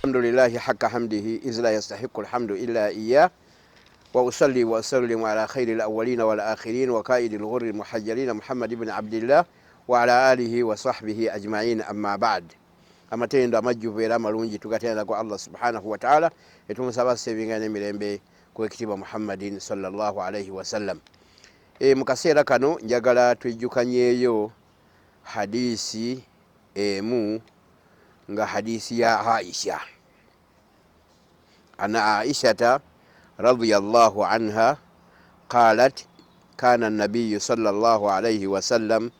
الحمد لله حق حمده إذ لا يستحق الحمد إلا إياه وأصلي وأسلم على خير الأولين والآخرين وقائد الغر المحجلين محمد بن عبد الله وعلى آله وصحبه أجمعين أما بعد amatendo amajjuvu era amalungi tugatenda ku Allah subhanahu wa ta'ala etumusaba sebingane mirembe ku ekitiibwa Muhammadin sallallahu alayhi wa sallam. Mu kaseera kano njagala tujjukanyeeyo hadisi emu nga hadisi ya Aisha. Ana Aishata radiyallahu anha qalat kana an-nabiy sallallahu alayhi wa sallam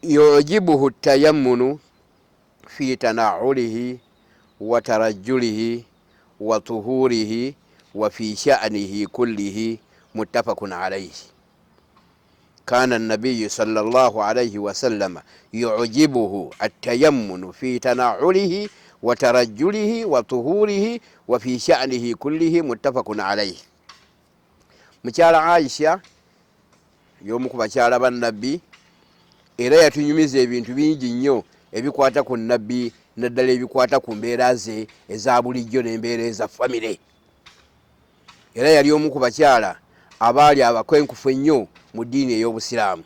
yujibuhu at-tayammunu في تناعله وترجله وطهوره وفي شأنه كله متفق عليه. كان النبي صلى الله عليه وسلم يعجبه التيمن في تناعله وترجله وطهوره وفي شأنه كله متفق عليه. مچالا عائشة يوم كبچالا بالنبي era yatunyumiza ebintu bingi nnyo ebikwata ku nabbi naddala ebikwata ku mbeera ze eza bulijjo n'embeera eza famire. Era yali omu ku bakyala abaali abakwenkufu ennyo mu ddiini ey'Obusiraamu.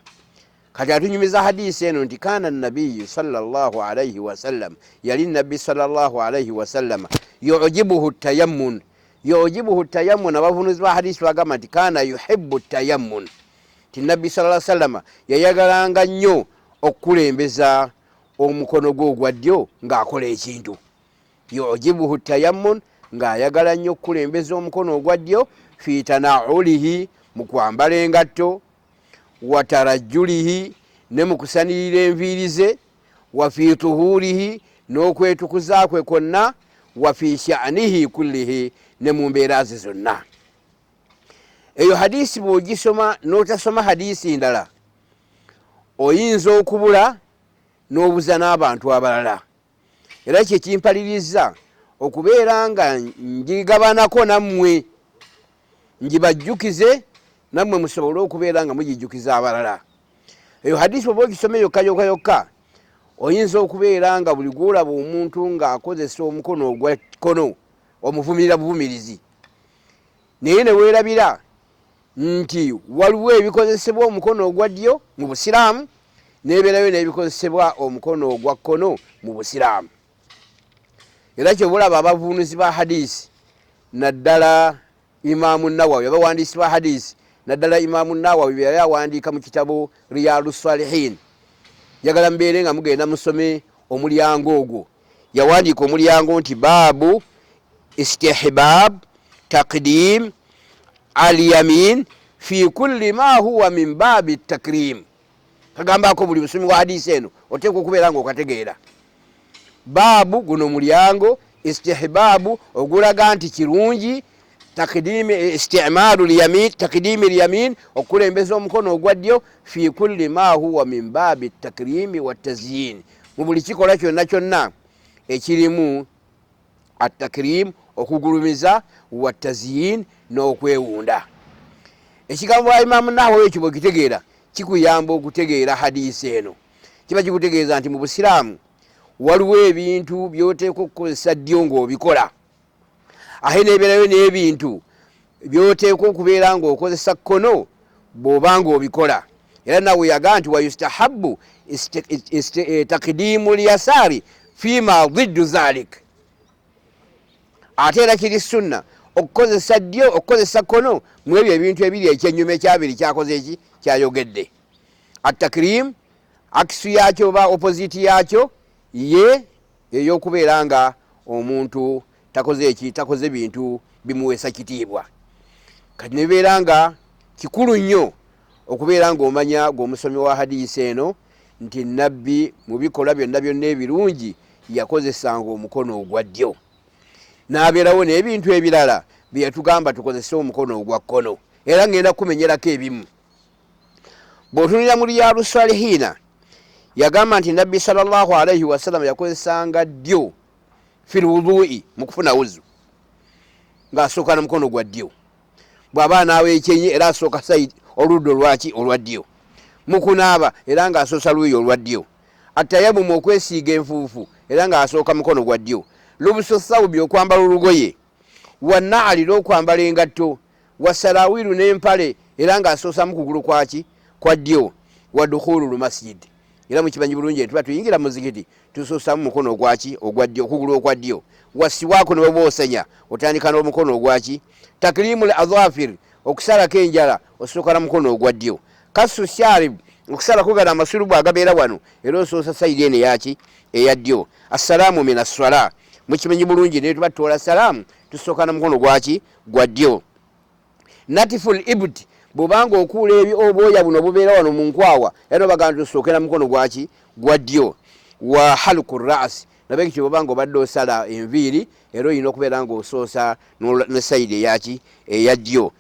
Kati atunyumiza hadisi eno nti kaana nabiyyu sallallahu alayhi wasallam, yali nabbi sallallahu alayhi wasallam yujibuhu tayammun. Yujibuhu tayammun, abavunuzi ba hadisi bagamba nti kaana yuhibbu tayammun, ti nabbi sallallahu alayhi wasallam yayagalanga nnyo okukulembeza omukono gwe ogwa ddyo ng'akola ekintu. Yujibuhu tayammun, ng'ayagala nnyo okukulembeza omukono ogwa ddyo fi tanaulihi, mu kwambala engatto, wa tarajjulihi, ne mu kusanirira enviiri ze, wa fi tuhuurihi, n'okwetukuza kwe kwonna, wa fi sha'nihi kullihi, ne mu mbeera ze zonna. Eyo hadisi bw'ogisoma n'otasoma hadisi ndala oyinza okubula n'obuza n'abantu abalala. Era kye kimpaliriza okubeera nga ngigabanako nammwe ngibajjukize nammwe musobole okubeera nga mugijjukiza abalala. Eyo hadisi oba ogisome yokka oyinza okubeera nga buli gwolaba omuntu ng'akozesa omukono ogwa kkono omuvumirira buvumirizi, naye ne weerabira nti waliwo ebikozesebwa omukono ogwa ddyo mu Busiraamu n'ebeerayo n'ebikozesebwa omukono ogwa kkono mu Busiraamu. Era kyobulaba abavunuzi ba hadisi naddala Imaamu Nawawi, abawandiisi ba hadisi naddala Imaamu Nawawi bye yali awandiika mu kitabo Riyadus Salihin, njagala mbeere nga mugenda musome omulyango ogwo. Yawandiika omulyango nti baabu istihbab taqdim al-yamin fi kulli ma huwa min babi takrim. Kagambako buli musomi wa hadisi eno oteekwa okubeera nga okategeera. Baabu guno mulyango, istihbabu ogulaga nti kirungi, takdimi istimalu lyamin, takdimi lyamin, okulembeza omukono ogwa ddyo, fi kulli ma huwa min babi takrimi wa tazyin, mu buli kikola kyonna kyonna ekirimu atakrim, okugulumiza, wa tazyin, n'okwewunda. Ekigambo wa Imaamu Nawawi ekyo bw'okitegeera kikuyamba okutegeera hadisi eno. Kiba kikutegeeza nti mu Busiraamu waliwo ebintu by'oteekwa okukozesa ddyo ng'obikola, ate n'ebeerayo n'ebintu by'oteekwa okubeera ng'okozesa kkono bw'oba ng'obikola. Era nawe yagaa nti wa yustahabbu takdimu lyasaari fiima diddu dhalik. Ate era kiri sunna okukozesa ddyo, okukozesa kkono mu ebyo ebintu ebiri ekyennyuma ekyabiri kyakoze eki kyayogedde. Atakrim akisu yaakyo oba opposite yaakyo ye ey'okubeera nga omuntu takoze eki, takoze bintu bimuweesa kitiibwa. Kati nebeera nga kikulu nnyo okubeera ng'omanya ng'omusomi wa hadisi eno nti nabbi mu bikolwa byonna byonna ebirungi yakozesanga omukono ogwa ddyo, n'abeerawo n'ebintu ebirala bye yatugamba tukozese omukono ogwa kkono. Era ngenda kumenyerako ebimu. Bw'otunulira mu Riyadus Salihin yagamba nti nabbi sallallahu alayhi wasallam yakozesanga ddyo fil wudu'i, mu kufuna wuzu, ng'asooka n'omukono gwa ddyo. Bw'aba anaawa ekyenyi era asooka sayidi oludda olwaki olwa ddyo. Mu kunaaba era ng'asoosa luuyi olwa ddyo. Atayamumu, okwesiiga enfuufu, era ng'asooka mukono gwa ddyo. lubusu thawbi okwambala olugoye, wanaali n'okwambala engatto, wasalawiru n'empale era ng'asoosamu kugulu kwaki kwa ddyo, wadukhulul masjid era mukimanyi bulungi tuba tuyingira muzikiti tusoosamu mukono ogwaki ogwa ddyo, okugulu okwa ddyo, wasiwaako ne bwoosenya otandika n'omukono ogwaki, takrimul adhafir okusalako enjala osooka na mukono ogwa ddyo, kasu sharib okusalako gala amasulubu agabeera wano era osoosa sayidi eno yaki eya ddyo, assalaamu min assala mukimanyi bulungi naye tuba tutola salaamu tusooka na mukono gwaki gwa ddyo, natiful ibti bwobanga okuula obwoya buno bubeera wano mu nkwawa era bagamba tusooke na mukono gwaki gwa ddyo, wa halku ras nabwe kityo bwobanga obadde osala enviiri era olina okubeera ng'osoosa ne sayidi eyaki eya ddyo,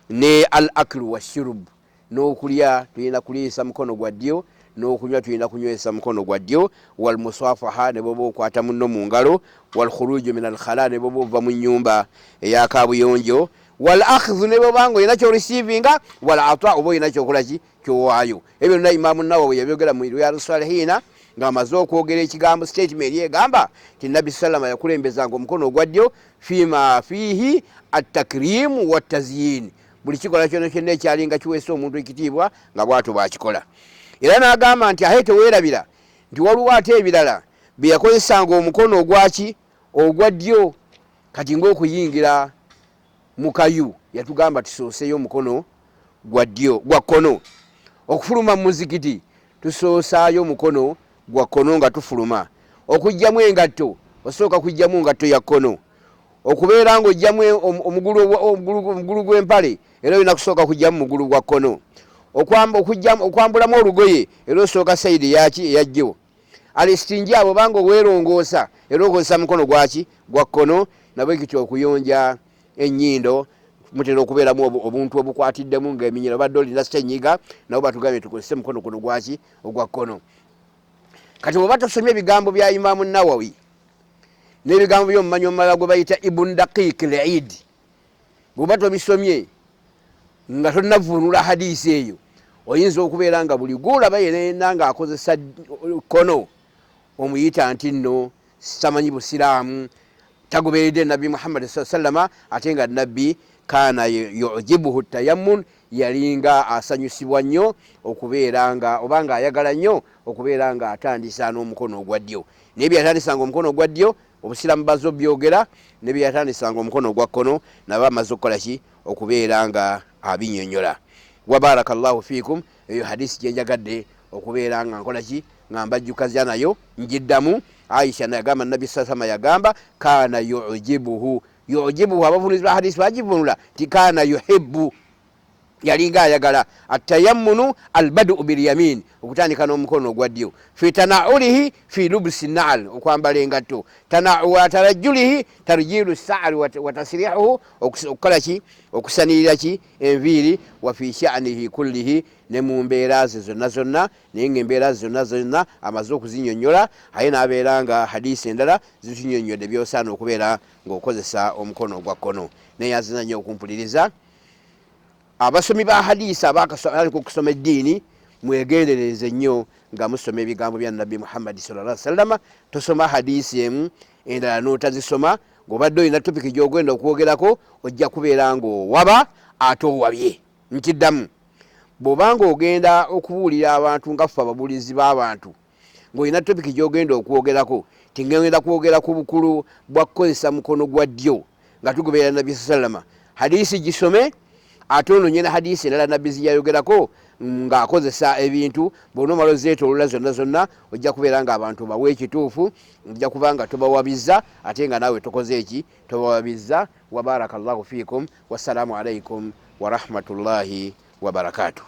ne al aklu washurub n'okulya tulina kuliisa mukono gwa ddyo, n'okunywa tulina kunywesa mukono gwa ddyo, wal musafaha ne bwoba okwata munno mu ngalo, wal khuruju min al khala ne bwoba ova mu nnyumba eyakabuyonjo, wal akhdhu ne bwobanga olina kyorisiivinga, wal ata oba olina kyokolaki kyowaayo. Ebyo byonna Imaamu Nawawi yabyogera mu Riyadu Salihina ng'amaze okwogera ekigambo statement egamba ti Nabbi sallama yakulembezanga omukono ogwa ddyo fima fihi attakrimu wattazyin, buli kikola kyona kyonna ekyalinga kiweesa omuntu ekitiibwa nga bw'atyo bw'akikola. Era n'agamba nti ahe teweerabira nti waliwo ate ebirala bye yakozesanga omukono ogwaki ogwa ddyo, kati ng'okuyingira mu kayu yatugamba tusooseyo omukono gwa ddyo gwa kkono, okufuluma mu muzikiti tusoosaayo omukono gwa kkono nga tufuluma, okugyamu engatto osooka kugyamu ngatto ya kkono, okubeera ng'ojjamu omugulu gw'empale era olina kusooka kugyamu mugulu gwa kkono, okwambulamu olugoye era osooka sayidi yaki eya ddyo, alistinja abo banga oweerongoosa era okozesa mukono gwaki gwa kkono, nabwe kityo okuyonja ennyindo mutera okubeeramu obuntu obukwatiddemu ng'eminyira badde olina senyiga nabo batugambye tukozese mukono guno gwaki ogwa kkono. Kati bw'oba tosomye ebigambo bya Imaamu Nawawi n'ebigambo by'omumanyi omulala gwe bayita Ibn Daqiq al-Eid, bw'oba tobisomye nga tonnavuunula hadiisi eyo oyinza okubeera nga buli gwolaba yenna ng'akozesa kkono omuyita nti nno tamanyi busiraamu, tagoberedde Nabbi Muhammad sallama, ate nga Nabbi kaana yujibuhu tayammun yalinga asanyusibwa nnyo okubeera nga oba nga ayagala nnyo okubeera nga atandisa n'omukono ogwa ddyo. Naye bye yatandisanga omukono ogwa ddyo obusiraamu bazze obyogera, ne bye yatandisanga omukono ogwa kkono nabo amaze okukola ki okubeera nga abinnyonnyola. Wa barakallahu fiikum, eyo hadisi gye njagadde okubeera nga nkola ki nga mbajjukaza nayo njiddamu. Aisha nayagamba Nabbi sallama yagamba kaana yujibuhu abavunuzi ba hadisi bagivunula ti kaana yuhibbu yalinga ayagala atayammunu albadu bilyamin okutandika n'omukono ogwa ddyo, fi tanaulihi fi lubsi naal okwambala engatto, wa tarajjulihi tarjilu saari wa tasrihuhu okukola ki okusanirira ki enviiri, wa fi sha'nihi kullihi ne mu mbeera ze zonna zonna, naye ng'embeera ze zonna zonna amaze okuzinnyonnyola, aye n'abeera nga hadisi endala zitunnyonnyodde by'osaana okubeera ng'okozesa omukono ogwa kkono. Naye azina nnyo okumpuliriza abasomi ba hadisi abaliko okusoma eddiini mwegendereze nnyo nga musoma ebigambo bya Nabbi Muhammad sallallahu alaihi wasallam. Tosoma hadisi emu endala n'otazisoma, ng'obadde olina topiki gy'ogenda okwogerako ojja kubeera ng'owaba ate owabye. Nkiddamu, bw'obanga ogenda okubuulira abantu nga ffe ababuulizi b'abantu ng'olina topiki gy'ogenda okwogerako, tingenda kwogera ku bukulu bwa kukozesa mukono gwa ddyo nga tugoberera Nabbi sallama, hadisi gisome ate ono nyina hadisi endala Nabbi ziyayogerako ng'akozesa ebintu, bw'onoomala ozeetoolola zonna zonna ojja kubeera ng'abantu bawe ekituufu, ojja kuba nga tobawabizza ate nga naawe tokoze eki tobawabizza. Wa barakallahu fiikum, wassalaamu alaikum wa rahmatullahi wa barakatuh.